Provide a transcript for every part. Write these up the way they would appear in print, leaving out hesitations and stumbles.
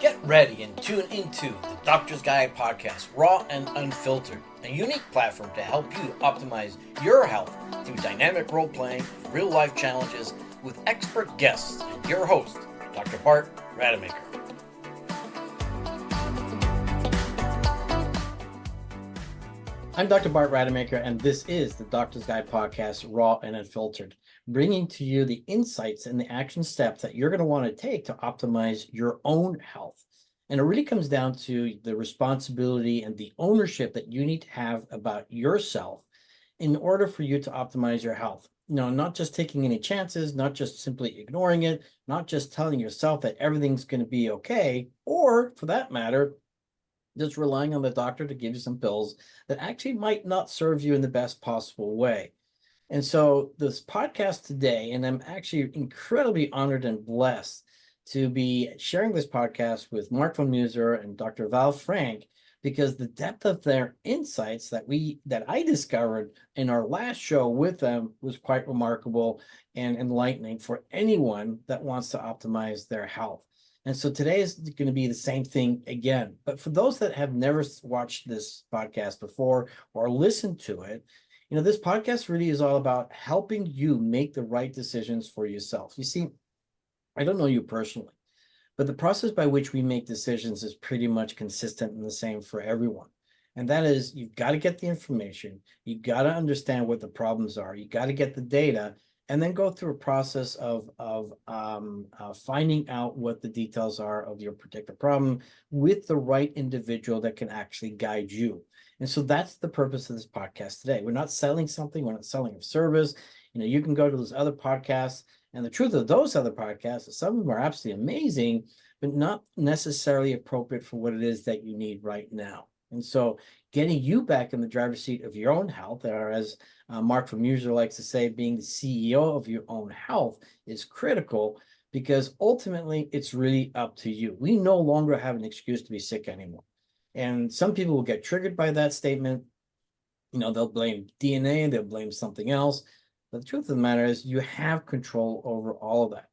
Get ready and tune into the Doctor's Guide podcast, raw and unfiltered, a unique platform to help you optimize your health through dynamic role playing, real life challenges with expert guests and your host, Dr. Bart Rademacher. I'm Dr. Bart Rademacher, and this is the Doctor's Guide podcast, raw and unfiltered, bringing to you the insights and the action steps that you're going to want to take to optimize your own health. And it really comes down to the responsibility and the ownership that you need to have about yourself in order for you to optimize your health. You know, not just taking any chances, not just simply ignoring it, not just telling yourself that everything's going to be okay, or for that matter, just relying on the doctor to give you some pills that actually might not serve you in the best possible way. And so this podcast today, and I'm actually incredibly honored and blessed to be sharing this podcast with Mark von Muser and Dr. Val Frank, because the depth of their insights that I discovered in our last show with them was quite remarkable and enlightening for anyone that wants to optimize their health. And so today is going to be the same thing again. But for those that have never watched this podcast before or listened to it, you know, this podcast really is all about helping you make the right decisions for yourself. You see, I don't know you personally, but the process by which we make decisions is pretty much consistent and the same for everyone. And that is, you've got to get the information, you've got to understand what the problems are, you got to get the data, and then go through a process of finding out what the details are of your particular problem with the right individual that can actually guide you. And so that's the purpose of this podcast today. We're not selling something, we're not selling a service. You know, you can go to those other podcasts, and the truth of those other podcasts is some of them are absolutely amazing, but not necessarily appropriate for what it is that you need right now. And so getting you back in the driver's seat of your own health, or as Mark von Muser likes to say, being the CEO of your own health is critical, because ultimately it's really up to you. We no longer have an excuse to be sick anymore. And some people will get triggered by that statement. You know, they'll blame DNA, they'll blame something else. But the truth of the matter is you have control over all of that.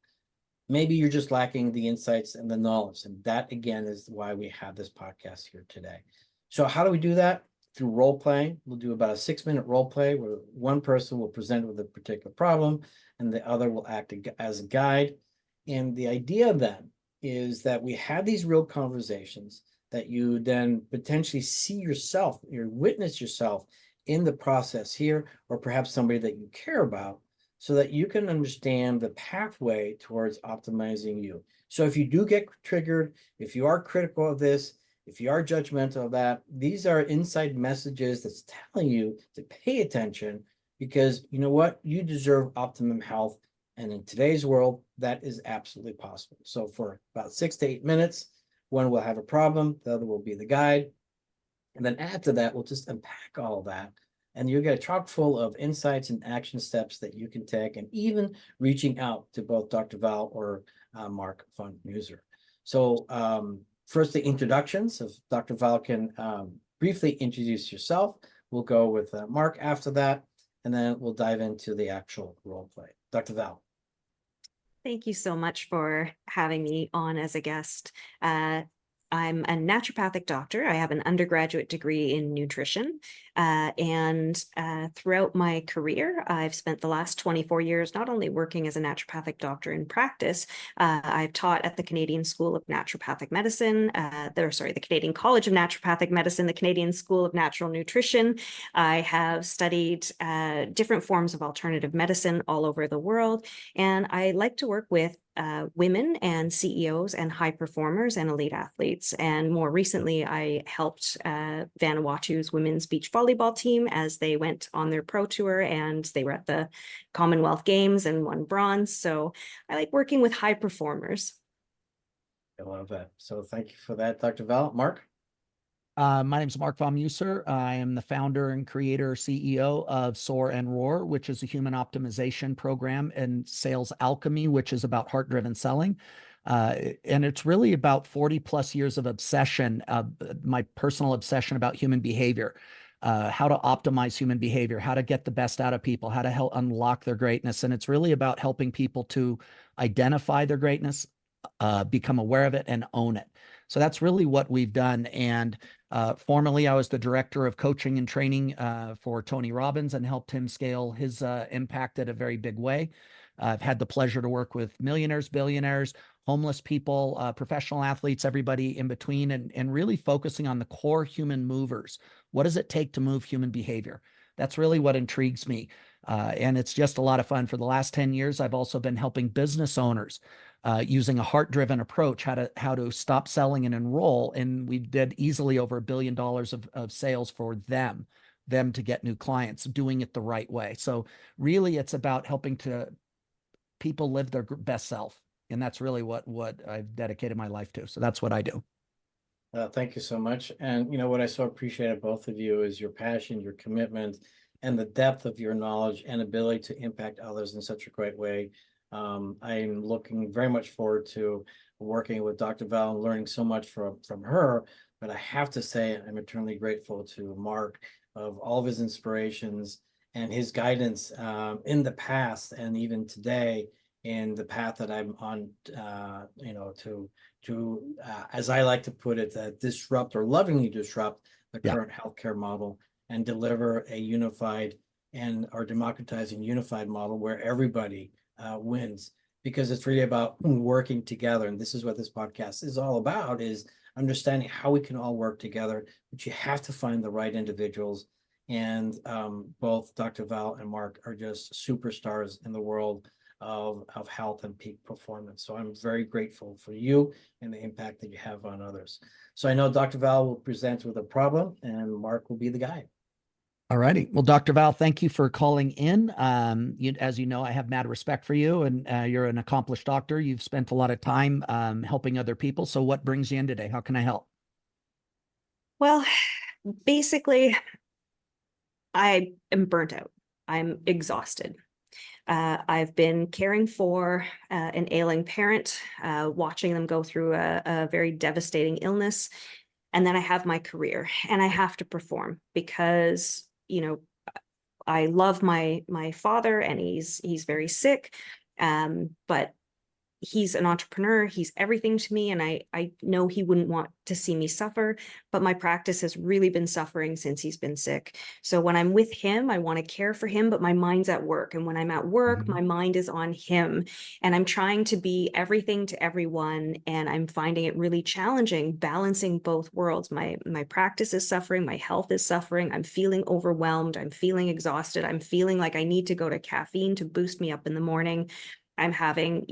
Maybe you're just lacking the insights and the knowledge. And that, again, is why we have this podcast here today. So how do we do that? Through role playing. We'll do about a 6-minute role play where one person will present with a particular problem and the other will act as a guide. And the idea then is that we have these real conversations that you then potentially see yourself, you witness yourself in the process here, or perhaps somebody that you care about, so that you can understand the pathway towards optimizing you. So if you do get triggered, if you are critical of this, if you are judgmental of that, these are inside messages that's telling you to pay attention, because you know what? You deserve optimum health. And in today's world, that is absolutely possible. So for about 6 to 8 minutes, one will have a problem, the other will be the guide. And then after that, we'll just unpack all of that. And you'll get a chock full of insights and action steps that you can take, and even reaching out to both Dr. Val or Mark von Muser. So first, the introductions. If Dr. Val can briefly introduce yourself, we'll go with Mark after that, and then we'll dive into the actual role play. Dr. Val. Thank you so much for having me on as a guest. I'm a naturopathic doctor. I have an undergraduate degree in nutrition. And throughout my career, I've spent the last 24 years not only working as a naturopathic doctor in practice, I've taught at the Canadian School of Naturopathic Medicine, the Canadian College of Naturopathic Medicine, the Canadian School of Natural Nutrition. I have studied different forms of alternative medicine all over the world. And I like to work with women and CEOs and high performers and elite athletes. And more recently, I helped Vanuatu's women's beach volleyball team as they went on their pro tour, and they were at the Commonwealth Games and won bronze. So I like working with high performers. I love that. So thank you for that, Dr. Val. Mark? My name is Mark von Muser. I am the founder and creator, CEO of Soar and Roar, which is a human optimization program, and Sales Alchemy, which is about heart-driven selling. And it's really about 40 plus years of obsession, my personal obsession about human behavior, how to optimize human behavior, how to get the best out of people, how to help unlock their greatness. And it's really about helping people to identify their greatness, become aware of it, and own it. So that's really what we've done. And formerly, I was the director of coaching and training for Tony Robbins and helped him scale his impact at a very big way. I've had the pleasure to work with millionaires, billionaires, homeless people, professional athletes, everybody in between, and really focusing on the core human movers. What does it take to move human behavior? That's really what intrigues me. And it's just a lot of fun. For the last 10 years, I've also been helping business owners using a heart-driven approach, how to stop selling and enroll. And we did easily over $1 billion of sales for them to get new clients, doing it the right way. So really, it's about helping to people live their best self. And that's really what I've dedicated my life to. So that's what I do. Thank you so much. And what I so appreciate of both of you is your passion, your commitment, and the depth of your knowledge and ability to impact others in such a great way. I'm looking very much forward to working with Dr. Val and learning so much from her. But I have to say, I'm eternally grateful to Mark of all of his inspirations and his guidance in the past and even today in the path that I'm on, as I like to put it, disrupt or lovingly disrupt the current healthcare model and deliver a unified or democratizing unified model where everybody wins, because it's really about working together. And this is what this podcast is all about, is understanding how we can all work together, but you have to find the right individuals. And both Dr. Val and Mark are just superstars in the world of health and peak performance. So I'm very grateful for you and the impact that you have on others. So I know Dr. Val will present with a problem and Mark will be the guy. All righty. Well, Dr. Val, thank you for calling in. As you know, I have mad respect for you, and you're an accomplished doctor. You've spent a lot of time helping other people. So what brings you in today? How can I help? Well, basically, I am burnt out. I'm exhausted. I've been caring for an ailing parent, watching them go through a very devastating illness. And then I have my career and I have to perform because, I love my father and he's very sick. But he's an entrepreneur. He's everything to me. And I know he wouldn't want to see me suffer, but my practice has really been suffering since he's been sick. So when I'm with him, I want to care for him, but my mind's at work. And when I'm at work, my mind is on him. And I'm trying to be everything to everyone. And I'm finding it really challenging balancing both worlds. My practice is suffering. My health is suffering. I'm feeling overwhelmed. I'm feeling exhausted. I'm feeling like I need to go to caffeine to boost me up in the morning. I'm having,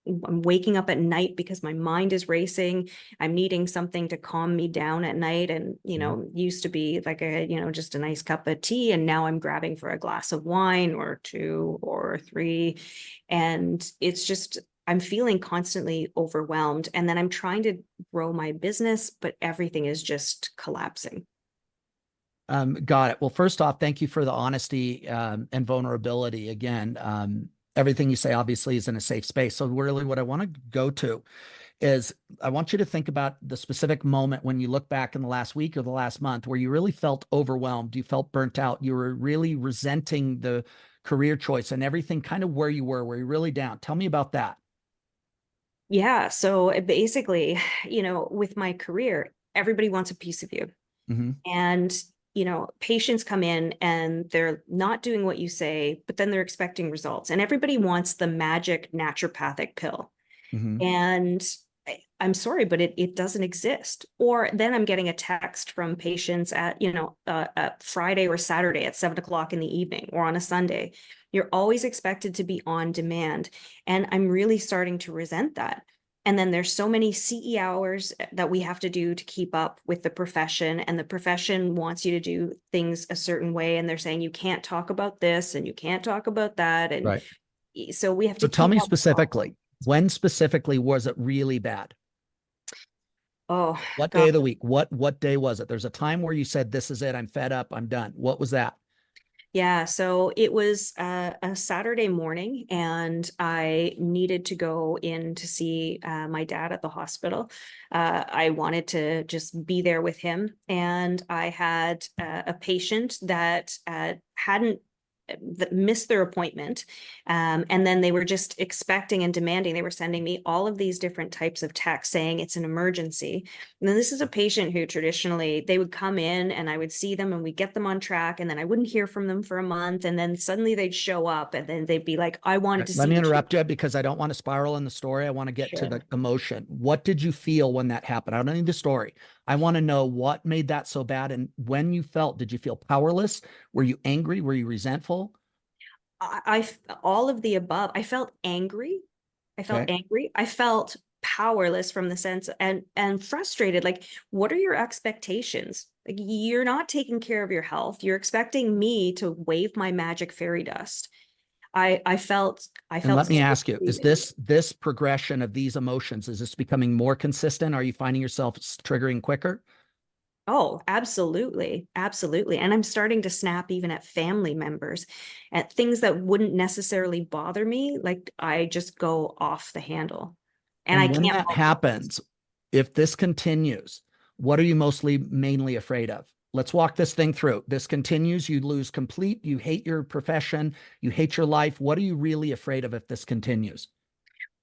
I'm waking up at night because my mind is racing. I'm needing something to calm me down at night. And, used to be like just a nice cup of tea. And now I'm grabbing for a glass of wine or 2 or 3. And it's just, I'm feeling constantly overwhelmed. And then I'm trying to grow my business, but everything is just collapsing. Got it. Well, first off, thank you for the honesty and vulnerability. Again, everything you say obviously is in a safe space. So really what I want to go to is I want you to think about the specific moment when you look back in the last week or the last month where you really felt overwhelmed, you felt burnt out, you were really resenting the career choice and everything, kind of where you were really down. Tell me about that. Yeah. So basically, with my career, everybody wants a piece of you. And patients come in and they're not doing what you say, but then they're expecting results. And everybody wants the magic naturopathic pill. And I'm sorry, but it doesn't exist. Or then I'm getting a text from patients at, Friday or Saturday at 7:00 in the evening or on a Sunday. You're always expected to be on demand. And I'm really starting to resent that. And then there's so many CE hours that we have to do to keep up with the profession. And the profession wants you to do things a certain way. And they're saying you can't talk about this and you can't talk about that. And right. So we have to. So tell me specifically, when specifically was it really bad? Oh, what God. day of the week? What day was it? There's a time where you said, this is it. I'm fed up. I'm done. What was that? Yeah, so it was a Saturday morning and I needed to go in to see my dad at the hospital. I wanted to just be there with him. And I had a patient that hadn't that missed their appointment. And then they were just expecting and demanding. They were sending me all of these different types of texts saying it's an emergency. And then this is a patient who traditionally they would come in and I would see them and we'd get them on track. And then I wouldn't hear from them for a month. And then suddenly they'd show up and then they'd be like, I wanted to see. Let me interrupt you because I don't want to spiral in the story. I want to get to the emotion. What did you feel when that happened? I don't need the story. I want to know what made that so bad. And when you felt, did you feel powerless? Were you angry? Were you resentful? All of the above. I felt angry. I felt powerless from the sense and frustrated. Like, what are your expectations? Like, you're not taking care of your health. You're expecting me to wave my magic fairy dust. I felt. And let me ask you, is this progression of these emotions, is this becoming more consistent? Are you finding yourself triggering quicker? Oh, absolutely. Absolutely. And I'm starting to snap even at family members, at things that wouldn't necessarily bother me. Like, I just go off the handle. And I when can't. that happens, if this continues, what are you mainly afraid of? Let's walk this thing through. This continues, you lose you hate your profession, you hate your life. What are you really afraid of if this continues?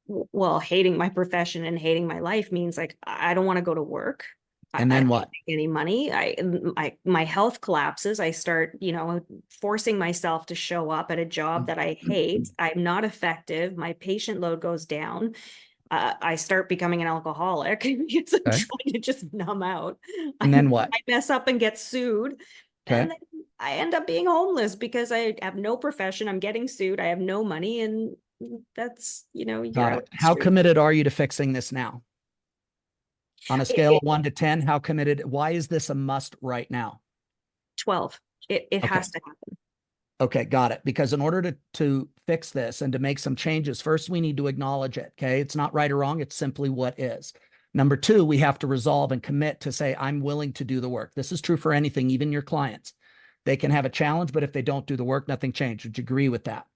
Well, hating my profession and hating my life means, like, I don't want to go to work. And then what? Make any money. My health collapses. I start, forcing myself to show up at a job that I hate. I'm not effective. My patient load goes down. I start becoming an alcoholic because I'm trying to just numb out. And then what? I mess up and get sued. Okay. And then I end up being homeless because I have no profession. I'm getting sued. I have no money. And that's, you're out. How committed are you to fixing this now? On a scale of 1 to 10, how committed? Why is this a must right now? 12. It has to happen. Okay, got it. Because in order to fix this and to make some changes, first we need to acknowledge it. Okay, it's not right or wrong. It's simply what is. Number 2, we have to resolve and commit to say, I'm willing to do the work. This is true for anything, even your clients. They can have a challenge, but if they don't do the work, nothing changed. Would you agree with that?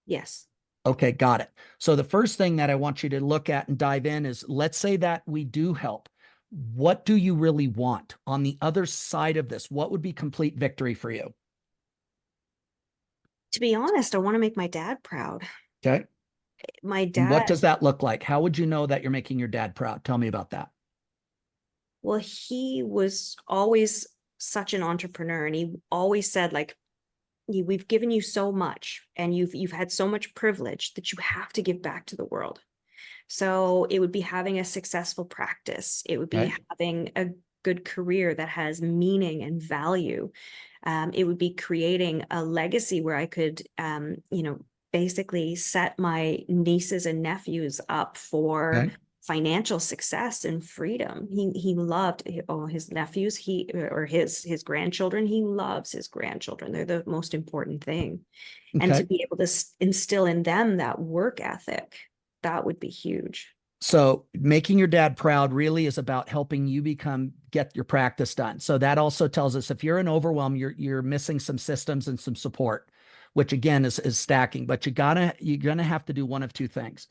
Yes. Okay, got it. So the first thing that I want you to look at and dive in is, let's say that we do help. What do you really want on the other side of this? What would be complete victory for you? To be honest, I want to make my dad proud. Okay. My dad. And what does that look like? How would you know that you're making your dad proud? Tell me about that. Well, he was always such an entrepreneur, and he always said, like, we've given you so much and you've had so much privilege that you have to give back to the world. So it would be having a successful practice. It would be having a good career that has meaning and value. It would be creating a legacy where I could, basically set my nieces and nephews up for financial success and freedom. He loved his nephews, his grandchildren. He loves his grandchildren. They're the most important thing. And to be able to instill in them that work ethic, that would be huge. So making your dad proud really is about helping you get your practice done. So that also tells us if you're in overwhelm, you're missing some systems and some support, which again is stacking. But you're gonna have to do one of two things.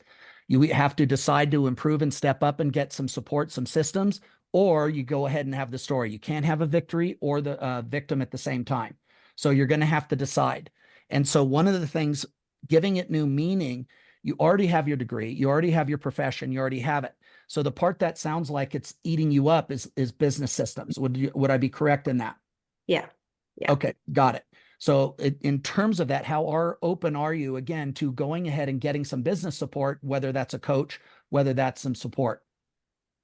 You have to decide to improve and step up and get some support, some systems, or you go ahead and have the story. You can't have a victory or the victim at the same time. So you're going to have to decide. And so one of the things, giving it new meaning, you already have your degree, you already have your profession, you already have it. So the part that sounds like it's eating you up is business systems. Would I be correct in that? Yeah. Okay, got it. So in terms of that, how open are you again to going ahead and getting some business support, whether that's a coach, whether that's some support?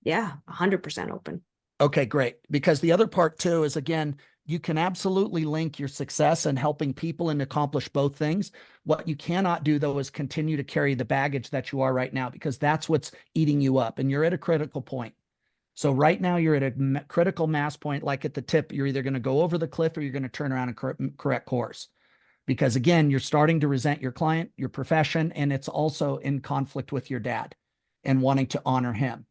Yeah, 100% open. Okay, great. Because the other part too is, again, you can absolutely link your success and helping people and accomplish both things. What you cannot do, though, is continue to carry the baggage that you are right now, because that's what's eating you up. And you're at a critical point. So right now you're at a critical mass point, like at the tip, you're either going to go over the cliff or you're going to turn around and correct course. Because again, you're starting to resent your client, your profession, and it's also in conflict with your dad and wanting to honor him.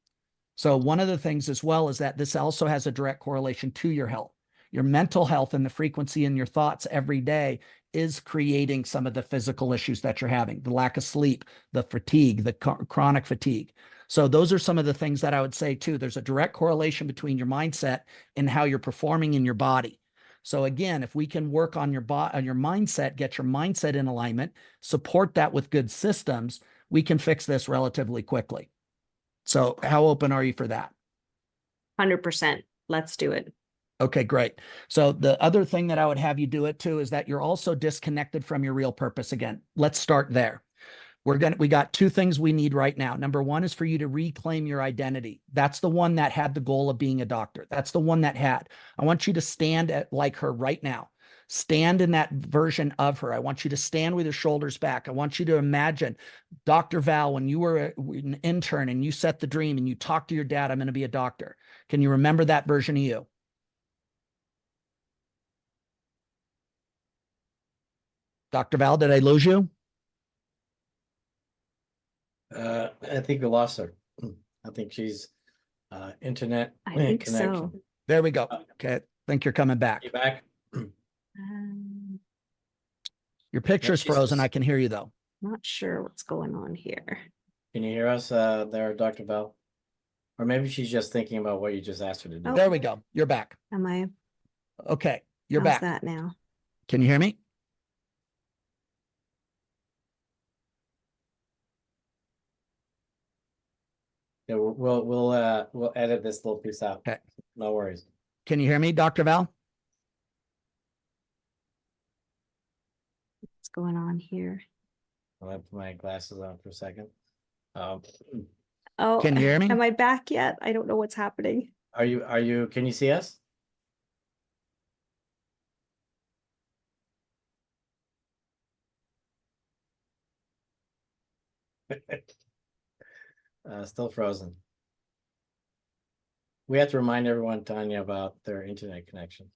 So one of the things as well is that this also has a direct correlation to your health. Your mental health and the frequency in your thoughts every day is creating some of the physical issues that you're having, the lack of sleep, the fatigue, the chronic fatigue. So those are some of the things that I would say too. There's a direct correlation between your mindset and how you're performing in your body. So again, if we can work on your on your mindset, get your mindset in alignment, support that with good systems, we can fix this relatively quickly. So how open are you for that? 100%. Let's do it. Okay, great. So the other thing that I would have you do it too is that you're also disconnected from your real purpose again. Let's start there. We got two things we need right now. Number one is for you to reclaim your identity. That's the one that had the goal of being a doctor. That's the one that had. I want you to stand like her right now. Stand in that version of her. I want you to stand with your shoulders back. I want you to imagine Dr. Val, when you were an intern and you set the dream and you talked to your dad, I'm going to be a doctor. Can you remember that version of you? Dr. Val, did I lose you? I think we lost her. I think she's internet I think connection. so. There we go. Okay. I think you're coming back. You back? Your picture's frozen. I can hear you though. Not sure what's going on here. Can you hear us there, Dr. Bell? Or maybe she's just thinking about what you just asked her to do. Oh. There we go. You're back. Am I? Okay. You're How's back. that now? Can you hear me? Yeah, we'll edit this little piece out. Okay. No worries. Can you hear me, Dr. Val? What's going on here? I'll have to put my glasses on for a second. Oh, Can you hear me? am I back yet? I don't know what's happening. Are you, can you see us? Still frozen. We have to remind everyone, Tanya, about their internet connection.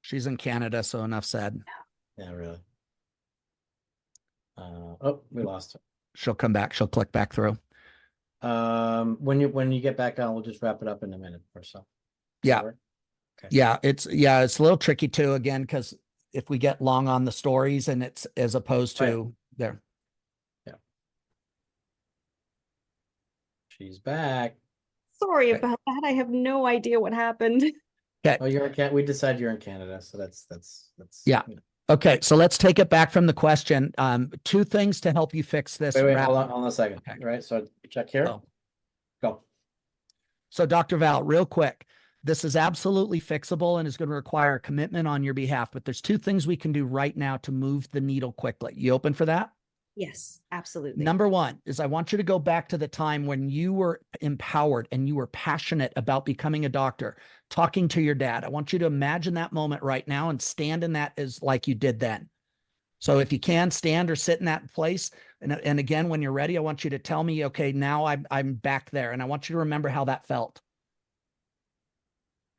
She's in Canada, so enough said. Yeah, really. Oh, we lost her. She'll come back. She'll click back through. When you get back on, we'll just wrap it up in a minute or so. Yeah. Okay. Yeah, it's a little tricky too, again, because if we get long on the stories and it's as opposed to there. Yeah. She's back. Sorry Okay. about that. I have no idea what happened. Okay. Oh, you're in Canada. We decided you're in Canada, so that's Yeah. you know. Okay, so let's take it back from the question. Two things to help you fix this. Wait, hold on a second. Okay. Right, so check here. Oh. Go. So Dr. Val, real quick, this is absolutely fixable and is going to require a commitment on your behalf, but there's two things we can do right now to move the needle quickly. You open for that? Yes, absolutely. Number one is I want you to go back to the time when you were empowered and you were passionate about becoming a doctor, talking to your dad. I want you to imagine that moment right now and stand in that as like you did then. So if you can stand or sit in that place, and again, when you're ready, I want you to tell me, okay, now I'm back there, and I want you to remember how that felt.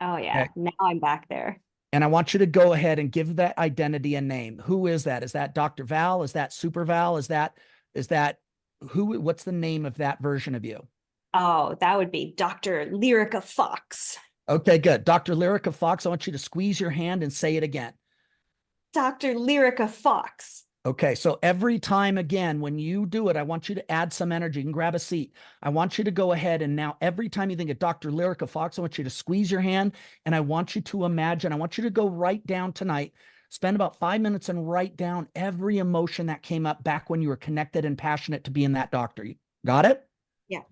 Oh yeah, Okay. now I'm back there. And I want you to go ahead and give that identity a name. Who is that? Is that Dr. Val? Is that Super Val? Is that who? What's the name of that version of you? Oh, that would be Dr. Lyrica Fox. Okay, good. Dr. Lyrica Fox, I want you to squeeze your hand and say it again. Dr. Lyrica Fox. Okay, so every time again, when you do it, I want you to add some energy. You can grab a seat. I want you to go ahead and now every time you think of Dr. Lyrica Fox, I want you to squeeze your hand and I want you to imagine, I want you to go write down tonight, spend about 5 minutes and write down every emotion that came up back when you were connected and passionate to being that doctor. You got it? Yeah.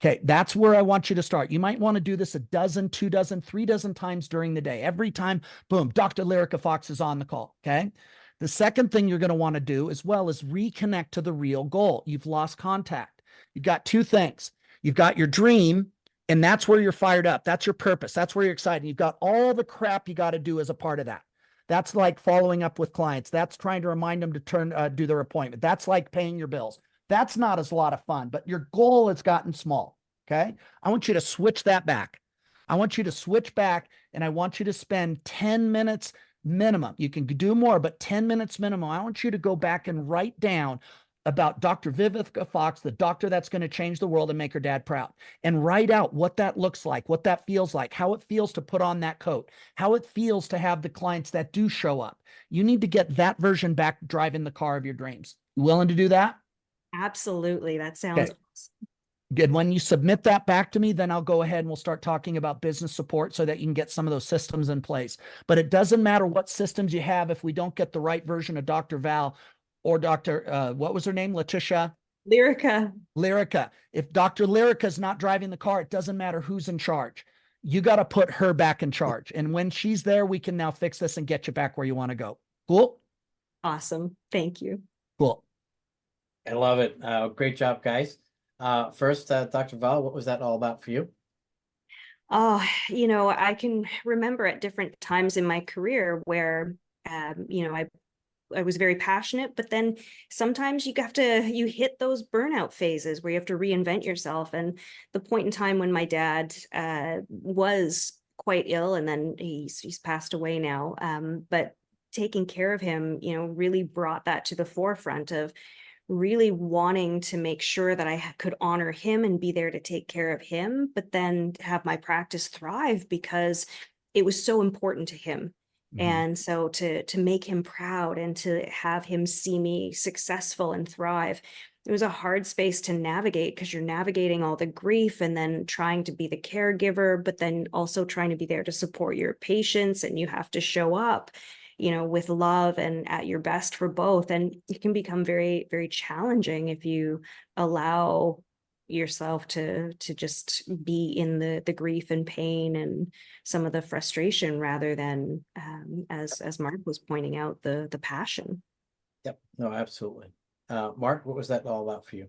Okay, that's where I want you to start. You might want to do this a dozen, 2 dozen, 3 dozen times during the day. Every time, boom, Dr. Lyrica Fox is on the call, okay? The second thing you're going to want to do as well is reconnect to the real goal. You've lost contact. You've got 2 things. You've got your dream, and that's where you're fired up. That's your purpose. That's where you're excited. You've got all the crap you got to do as a part of that. That's like following up with clients. That's trying to remind them to do their appointment. That's like paying your bills. That's not as a lot of fun, but your goal has gotten small, okay? I want you to switch that back. I want you to switch back, and I want you to spend 10 minutes minimum. You can do more, but 10 minutes minimum. I want you to go back and write down about Dr. Vivica Fox, the doctor that's going to change the world and make her dad proud, and write out what that looks like, what that feels like, how it feels to put on that coat, how it feels to have the clients that do show up. You need to get that version back driving the car of your dreams. You willing to do that? Absolutely. That sounds Okay. awesome. Good. When you submit that back to me, then I'll go ahead and we'll start talking about business support so that you can get some of those systems in place. But it doesn't matter what systems you have if we don't get the right version of Dr. Val or Dr. What was her name? Letitia? Lyrica. Lyrica. If Dr. Lyrica is not driving the car, it doesn't matter who's in charge. You got to put her back in charge. And when she's there, we can now fix this and get you back where you want to go. Cool? Awesome. Thank you. Cool. I love it. Great job, guys. First, Dr. Val, what was that all about for you? Oh, I can remember at different times in my career where, I was very passionate, but then sometimes you hit those burnout phases where you have to reinvent yourself. And the point in time when my dad was quite ill, and then he's passed away now. But taking care of him, really brought that to the forefront of really wanting to make sure that I could honor him and be there to take care of him, but then have my practice thrive because it was so important to him. And so to make him proud and to have him see me successful and thrive, it was a hard space to navigate because you're navigating all the grief and then trying to be the caregiver, but then also trying to be there to support your patients, and you have to show up, with love and at your best for both. And it can become very, very challenging if you allow yourself to just be in the grief and pain and some of the frustration rather than as Mark was pointing out, the passion. Yep. No, absolutely. Mark, what was that all about for you?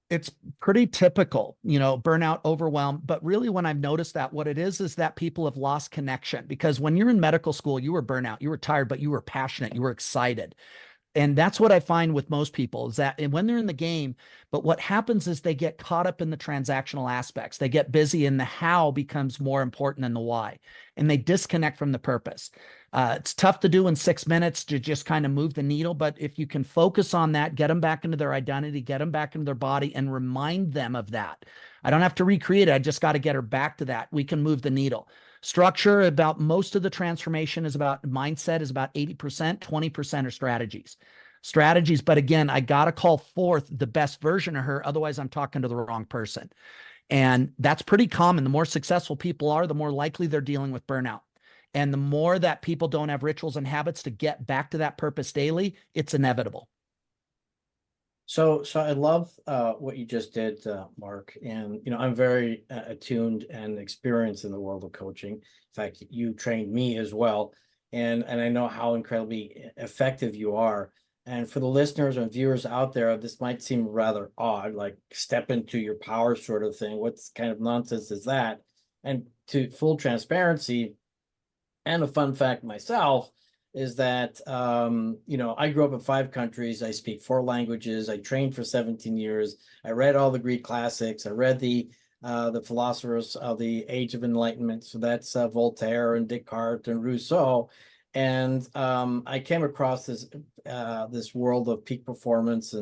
It's pretty typical, burnout, overwhelm. But really, when I've noticed that, what it is that people have lost connection, because when you're in medical school, you were burnout, you were tired, but you were passionate, you were excited. And that's what I find with most people is that when they're in the game, but what happens is they get caught up in the transactional aspects. They get busy and the how becomes more important than the why, and they disconnect from the purpose. It's tough to do in 6 minutes to just kind of move the needle. But if you can focus on that, get them back into their identity, get them back into their body and remind them of that. I don't have to recreate it. I just got to get her back to that. We can move the needle. Structure, about most of the transformation is about mindset, is about 80%, 20% are strategies. But again, I got to call forth the best version of her. Otherwise, I'm talking to the wrong person. And that's pretty common. The more successful people are, the more likely they're dealing with burnout. And the more that people don't have rituals and habits to get back to that purpose daily, it's inevitable. So I love what you just did, Mark. And I'm very attuned and experienced in the world of coaching. In fact, you trained me as well, and I know how incredibly effective you are. And for the listeners and viewers out there, this might seem rather odd, like step into your power sort of thing. What kind of nonsense is that? And to full transparency, and a fun fact myself is that I grew up in 5 countries. I speak 4 languages. I trained for 17 years. I read all the Greek classics. I read the philosophers of the Age of Enlightenment. So that's Voltaire and Descartes and Rousseau. And I came across this world of peak performance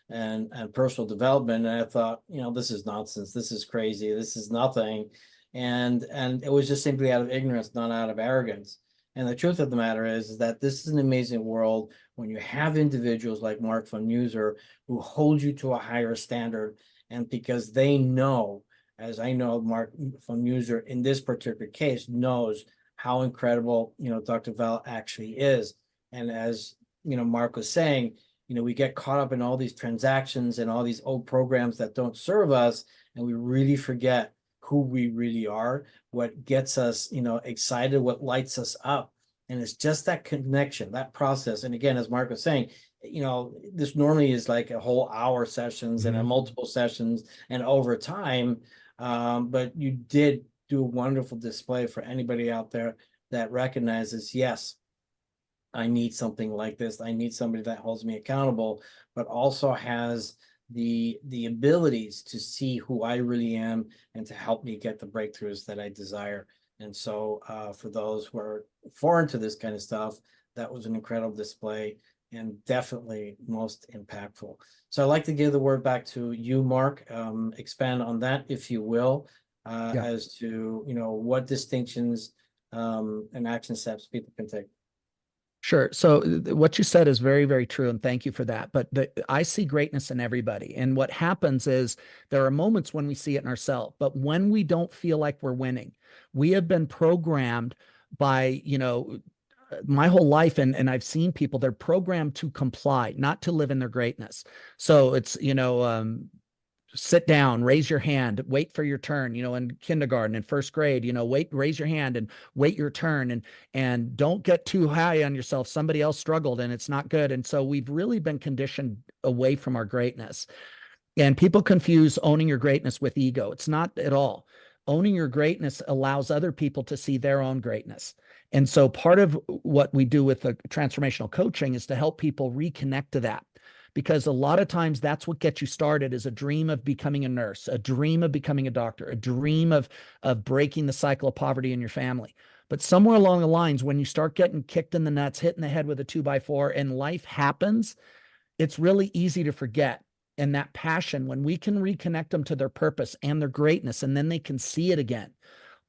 and personal development. And I thought, this is nonsense. This is crazy. This is nothing. And it was just simply out of ignorance, not out of arrogance. And the truth of the matter is that this is an amazing world when you have individuals like Mark von User who hold you to a higher standard. And because they know, as I know, Mark von User in this particular case knows how incredible, Dr. Val actually is. And as, Mark was saying, we get caught up in all these transactions and all these old programs that don't serve us. And we really forget who we really are, what gets us, excited, what lights us up. And it's just that connection, that process. And again, as Mark was saying, this normally is like a whole hour sessions and a multiple sessions and over time. But you did do a wonderful display for anybody out there that recognizes, yes, I need something like this. I need somebody that holds me accountable, but also has the abilities to see who I really am and to help me get the breakthroughs that I desire. And so for those who are foreign to this kind of stuff, that was an incredible display and definitely most impactful. So I'd like to give the word back to you, Mark. Expand on that, if you will, as to what distinctions and action steps people can take. Sure. So what you said is very, very true, and thank you for that. But I see greatness in everybody, and what happens is there are moments when we see it in ourselves, but when we don't feel like we're winning, we have been programmed by, my whole life, and I've seen people, they're programmed to comply, not to live in their greatness. So it's, sit down, raise your hand, wait for your turn, in kindergarten and first grade, raise your hand and wait your turn, and don't get too high on yourself. Somebody else struggled and it's not good. And so we've really been conditioned away from our greatness. And people confuse owning your greatness with ego. It's not at all. Owning your greatness allows other people to see their own greatness. And so part of what we do with the transformational coaching is to help people reconnect to that. Because a lot of times that's what gets you started, is a dream of becoming a nurse, a dream of becoming a doctor, a dream of breaking the cycle of poverty in your family. But somewhere along the lines, when you start getting kicked in the nuts, hit in the head with a 2x4, and life happens, it's really easy to forget. And that passion, when we can reconnect them to their purpose and their greatness, and then they can see it again,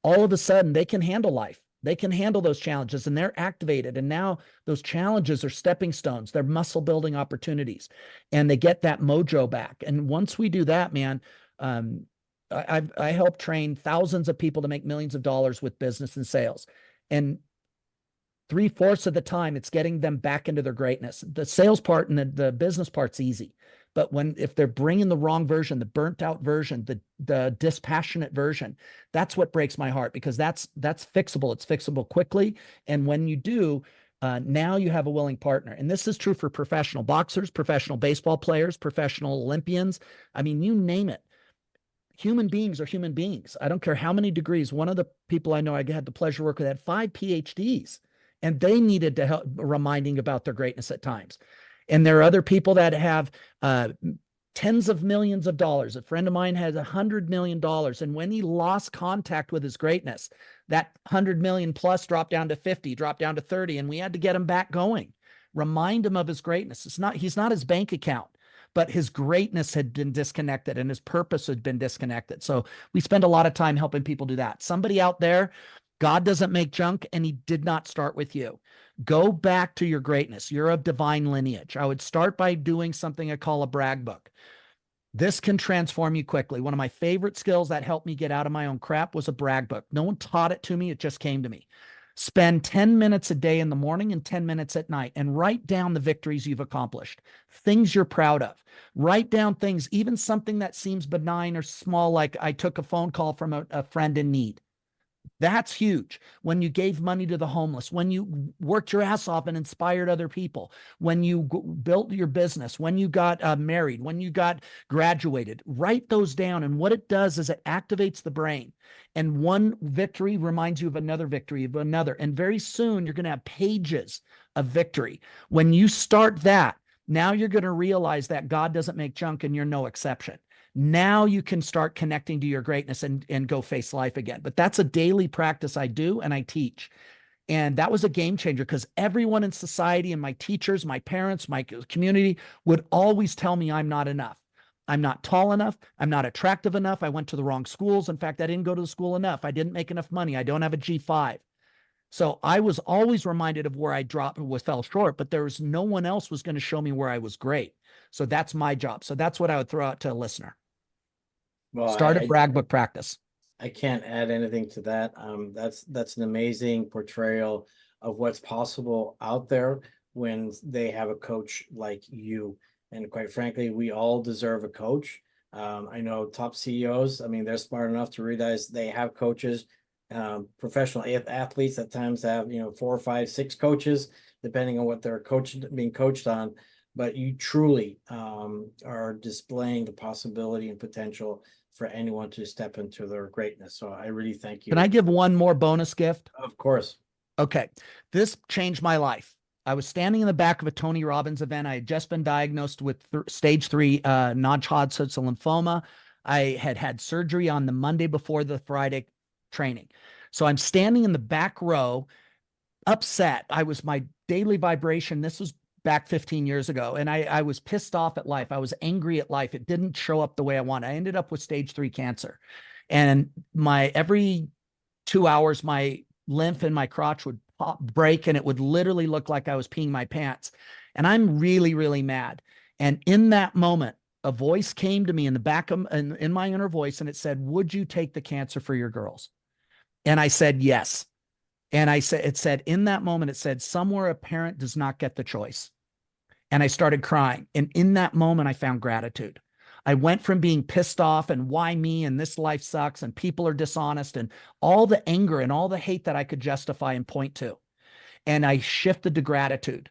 all of a sudden they can handle life. They can handle those challenges, and they're activated. And now those challenges are stepping stones. They're muscle building opportunities, and they get that mojo back. And once we do that, man, I help train thousands of people to make millions of dollars with business and sales. And 3/4 of the time, it's getting them back into their greatness. The sales part and the business part's easy. But if they're bringing the wrong version, the burnt out version, the dispassionate version, that's what breaks my heart, because that's fixable. It's fixable quickly. And when you do, now you have a willing partner. And this is true for professional boxers, professional baseball players, professional Olympians. I mean, you name it. Human beings are human beings. I don't care how many degrees. One of the people I know I had the pleasure to work with had 5 PhDs, and they needed to help reminding about their greatness at times. And there are other people that have tens of millions of dollars. A friend of mine has $100 million. And when he lost contact with his greatness, that 100 million plus dropped down to 50, dropped down to 30. And we had to get him back going, remind him of his greatness. He's not his bank account, but his greatness had been disconnected and his purpose had been disconnected. So we spend a lot of time helping people do that. Somebody out there, God doesn't make junk, and he did not start with you. Go back to your greatness. You're of divine lineage. I would start by doing something I call a brag book. This can transform you quickly. One of my favorite skills that helped me get out of my own crap was a brag book. No one taught it to me. It just came to me. Spend 10 minutes a day in the morning and 10 minutes at night, and write down the victories you've accomplished, things you're proud of. Write down things, even something that seems benign or small, like I took a phone call from a friend in need. That's huge. When you gave money to the homeless, when you worked your ass off and inspired other people, when you built your business, when you got married, when you got graduated, write those down. And what it does is it activates the brain. And one victory reminds you of another victory, of another. And very soon you're going to have pages of victory. When you start that, now you're going to realize that God doesn't make junk, and you're no exception. Now you can start connecting to your greatness and go face life again. But that's a daily practice I do and I teach. And that was a game changer, because everyone in society and my teachers, my parents, my community would always tell me I'm not enough. I'm not tall enough. I'm not attractive enough. I went to the wrong schools. In fact, I didn't go to the school enough. I didn't make enough money. I don't have a G5. So I was always reminded of where I fell short, but there was no one else was going to show me where I was great. So that's my job. So that's what I would throw out to a listener. Well, Start a brag book practice. I can't add anything to that. That's an amazing portrayal of what's possible out there when they have a coach like you. And quite frankly, we all deserve a coach. I know top CEOs, I mean, they're smart enough to realize they have coaches. Professional athletes at times have, 4, 5, 6 coaches, depending on what they're being coached on. But you truly are displaying the possibility and potential for anyone to step into their greatness. So I really thank you. Can I give one more bonus gift? Of course. Okay. This changed my life. I was standing in the back of a Tony Robbins event. I had just been diagnosed with stage 3 non-Hodgkin's lymphoma. I had had surgery on the Monday before the Friday training. So I'm standing in the back row, upset. My daily vibration. This was back 15 years ago. And I was pissed off at life. I was angry at life. It didn't show up the way I wanted. I ended up with stage 3 cancer. And every 2 hours, my lymph in my crotch would break, and it would literally look like I was peeing my pants. And I'm really, really mad. And in that moment, a voice came to me in the back of in my inner voice, and it said, "Would you take the cancer for your girls?" And I said, "Yes." And I said, it said in that moment, it said, "Somewhere a parent does not get the choice." And I started crying. And in that moment, I found gratitude. I went from being pissed off and why me and this life sucks and people are dishonest and all the anger and all the hate that I could justify and point to. And I shifted to gratitude,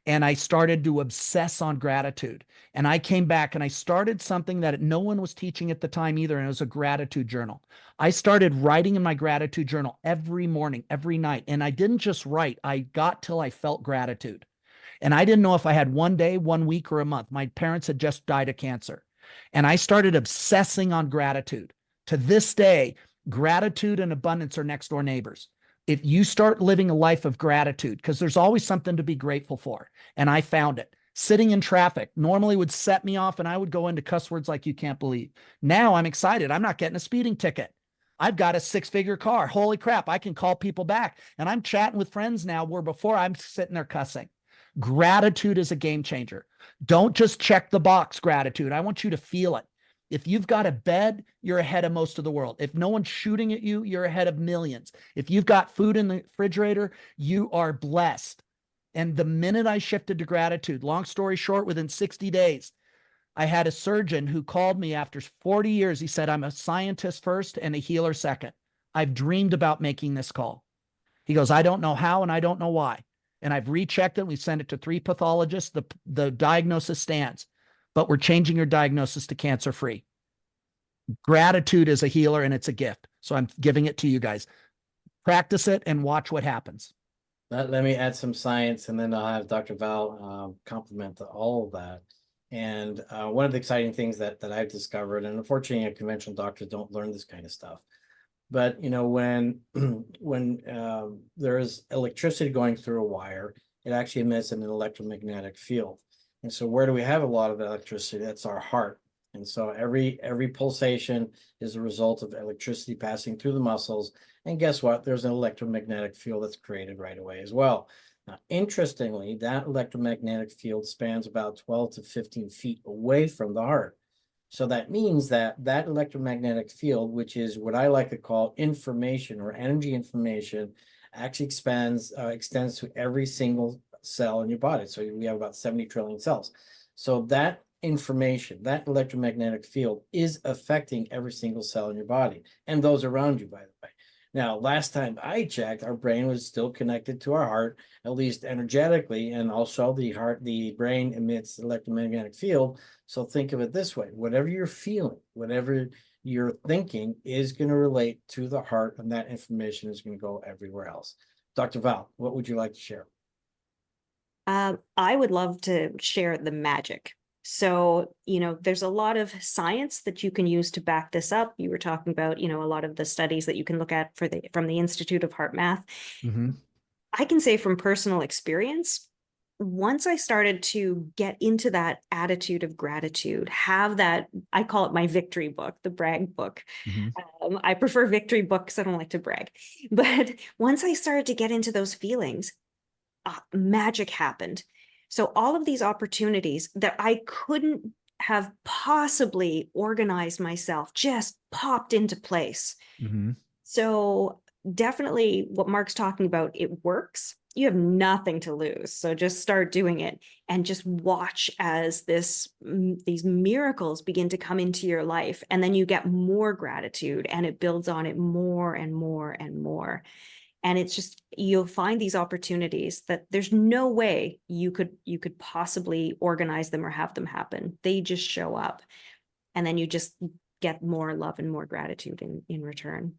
and I started to obsess on gratitude. And I came back and I started something that no one was teaching at the time either. And it was a gratitude journal. I started writing in my gratitude journal every morning, every night. And I didn't just write, I got till I felt gratitude. And I didn't know if I had one day, 1 week, or a month. My parents had just died of cancer. And I started obsessing on gratitude. To this day, gratitude and abundance are next door neighbors. If you start living a life of gratitude, because there's always something to be grateful for. And I found it. Sitting in traffic normally would set me off, and I would go into cuss words like you can't believe. Now I'm excited. I'm not getting a speeding ticket. I've got a 6-figure car. Holy crap. I can call people back. And I'm chatting with friends now where before I'm sitting there cussing. Gratitude is a game changer. Don't just check the box gratitude. I want you to feel it. If you've got a bed, you're ahead of most of the world. If no one's shooting at you, you're ahead of millions. If you've got food in the refrigerator, you are blessed. And the minute I shifted to gratitude, long story short, within 60 days, I had a surgeon who called me after 40 years. He said, "I'm a scientist first and a healer second. I've dreamed about making this call." He goes, "I don't know how and I don't know why. And I've rechecked it. We sent it to 3 pathologists. The diagnosis stands, but we're changing your diagnosis to cancer-free." Gratitude is a healer and it's a gift. So I'm giving it to you guys. Practice it and watch what happens. Let me add some science, and then I'll have Dr. Val complement all of that. And one of the exciting things that I've discovered, and unfortunately, conventional doctors don't learn this kind of stuff. But you know, when there is electricity going through a wire, it actually emits an electromagnetic field. And so, where do we have a lot of electricity? That's our heart. And so, every pulsation is a result of electricity passing through the muscles. And guess what? There's an electromagnetic field that's created right away as well. Now, interestingly, that electromagnetic field spans about 12 to 15 feet away from the heart. So that means that that electromagnetic field, which is what I like to call information or energy information, actually extends to every single cell in your body. So we have about 70 trillion cells. So that information, that electromagnetic field, is affecting every single cell in your body and those around you, by the way. Now, last time I checked, our brain was still connected to our heart, at least energetically, and also the brain emits electromagnetic field. So think of it this way: whatever you're feeling, whatever you're thinking is going to relate to the heart, and that information is going to go everywhere else. Dr. Val, what would you like to share? I would love to share the magic. So, there's a lot of science that you can use to back this up. You were talking about, a lot of the studies that you can look at from the Institute of Heart Math. Mm-hmm. I can say from personal experience, once I started to get into that attitude of gratitude, have that, I call it my victory book, the brag book. Mm-hmm. I prefer victory books. I don't like to brag. But once I started to get into those feelings, magic happened. So all of these opportunities that I couldn't have possibly organized myself just popped into place. Mm-hmm. So definitely what Mark's talking about, it works. You have nothing to lose. So just start doing it and just watch as these miracles begin to come into your life. And then you get more gratitude and it builds on it more and more and more. And it's just, you'll find these opportunities that there's no way you could possibly organize them or have them happen. They just show up, and then you just get more love and more gratitude in return.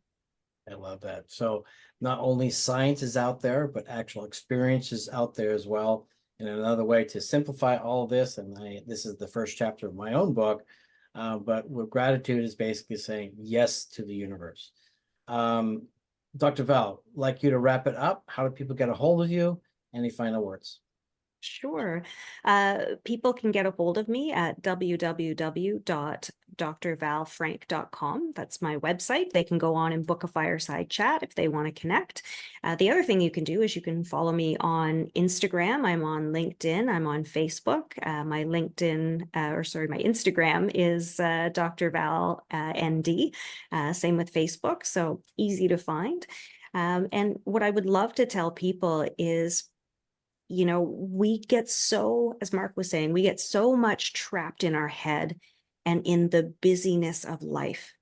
I love that. So not only science is out there, but actual experience is out there as well. And another way to simplify all of this, and this is the first chapter of my own book, but with gratitude is basically saying yes to the universe. Dr. Val, like you to wrap it up. How do people get a hold of you? Any final words? Sure. People can get a hold of me at www.drvalfrank.com. That's my website. They can go on and book a fireside chat if they want to connect. The other thing you can do is you can follow me on Instagram. I'm on LinkedIn. I'm on Facebook. My Instagram is Dr. Val ND. Same with Facebook. So easy to find. And what I would love to tell people is, we get so, as Mark was saying, we get so much trapped in our head and in the busyness of life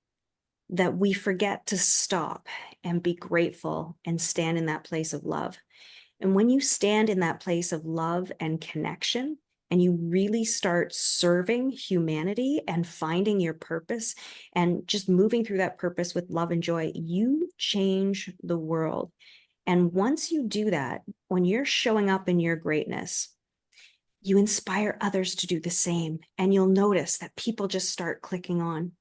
that we forget to stop and be grateful and stand in that place of love. And when you stand in that place of love and connection, and you really start serving humanity and finding your purpose and just moving through that purpose with love and joy, you change the world. And once you do that, when you're showing up in your greatness, you inspire others to do the same. And you'll notice that people just start clicking on.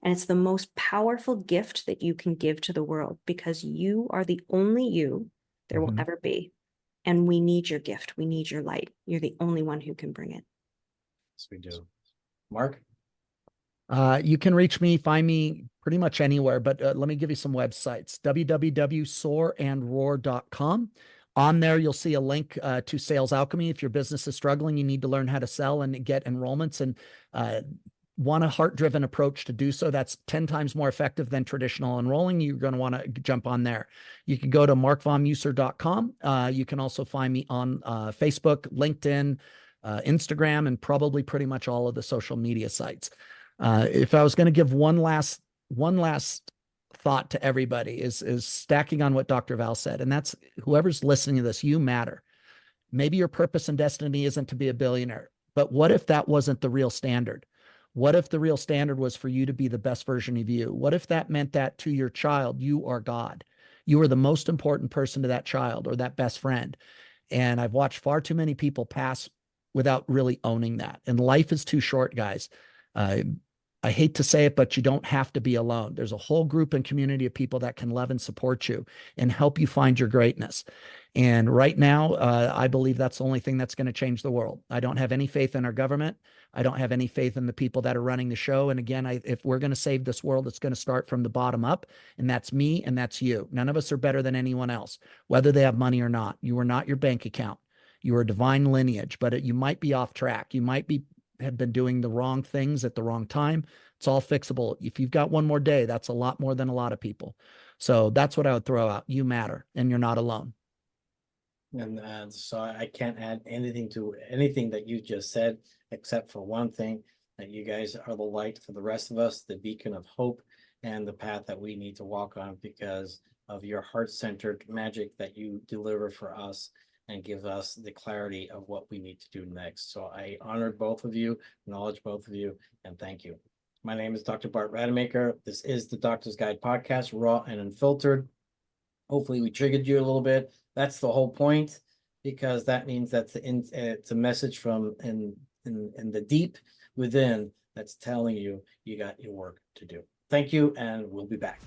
And it's the most powerful gift that you can give to the world, because you are the only you there will ever be. And we need your gift. We need your light. You're the only one who can bring it. Yes, we do. Mark? You can reach me, find me pretty much anywhere, but let me give you some websites. www.soarandroar.com. On there, you'll see a link to Sales Alchemy. If your business is struggling, you need to learn how to sell and get enrollments and want a heart-driven approach to do so. That's 10 times more effective than traditional enrolling. You're going to want to jump on there. You can go to markvommuser.com. You can also find me on Facebook, LinkedIn, Instagram, and probably pretty much all of the social media sites. If I was going to give one last thought to everybody is stacking on what Dr. Val said, and that's whoever's listening to this, you matter. Maybe your purpose and destiny isn't to be a billionaire, but what if that wasn't the real standard? What if the real standard was for you to be the best version of you? What if that meant that to your child, you are God? You are the most important person to that child or that best friend. And I've watched far too many people pass without really owning that. And life is too short, guys. I hate to say it, but you don't have to be alone. There's a whole group and community of people that can love and support you and help you find your greatness. And right now, I believe that's the only thing that's going to change the world. I don't have any faith in our government. I don't have any faith in the people that are running the show. And again, if we're going to save this world, it's going to start from the bottom up. And that's me and that's you. None of us are better than anyone else, whether they have money or not. You are not your bank account. You are a divine lineage, but you might be off track. You might have been doing the wrong things at the wrong time. It's all fixable. If you've got one more day, that's a lot more than a lot of people. So that's what I would throw out. You matter, and you're not alone. And so I can't add anything to anything that you just said, except for one thing, that you guys are the light for the rest of us, the beacon of hope and the path that we need to walk on because of your heart-centered magic that you deliver for us and give us the clarity of what we need to do next. So I honor both of you, acknowledge both of you, and thank you. My name is Dr. Bart Rademacher. This is the Doctor's Guide podcast, raw and unfiltered. Hopefully we triggered you a little bit. That's the whole point, because that means it's a message from in the deep within that's telling you you got your work to do. Thank you, and we'll be back.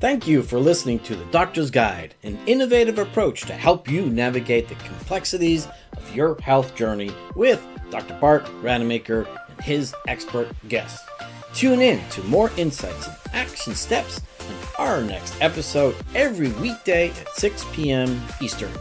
Thank you for listening to The Doctor's Guide, an innovative approach to help you navigate the complexities of your health journey with Dr. Bart Rademacher and his expert guests. Tune in to more insights and action steps in our next episode every weekday at 6 p.m. Eastern.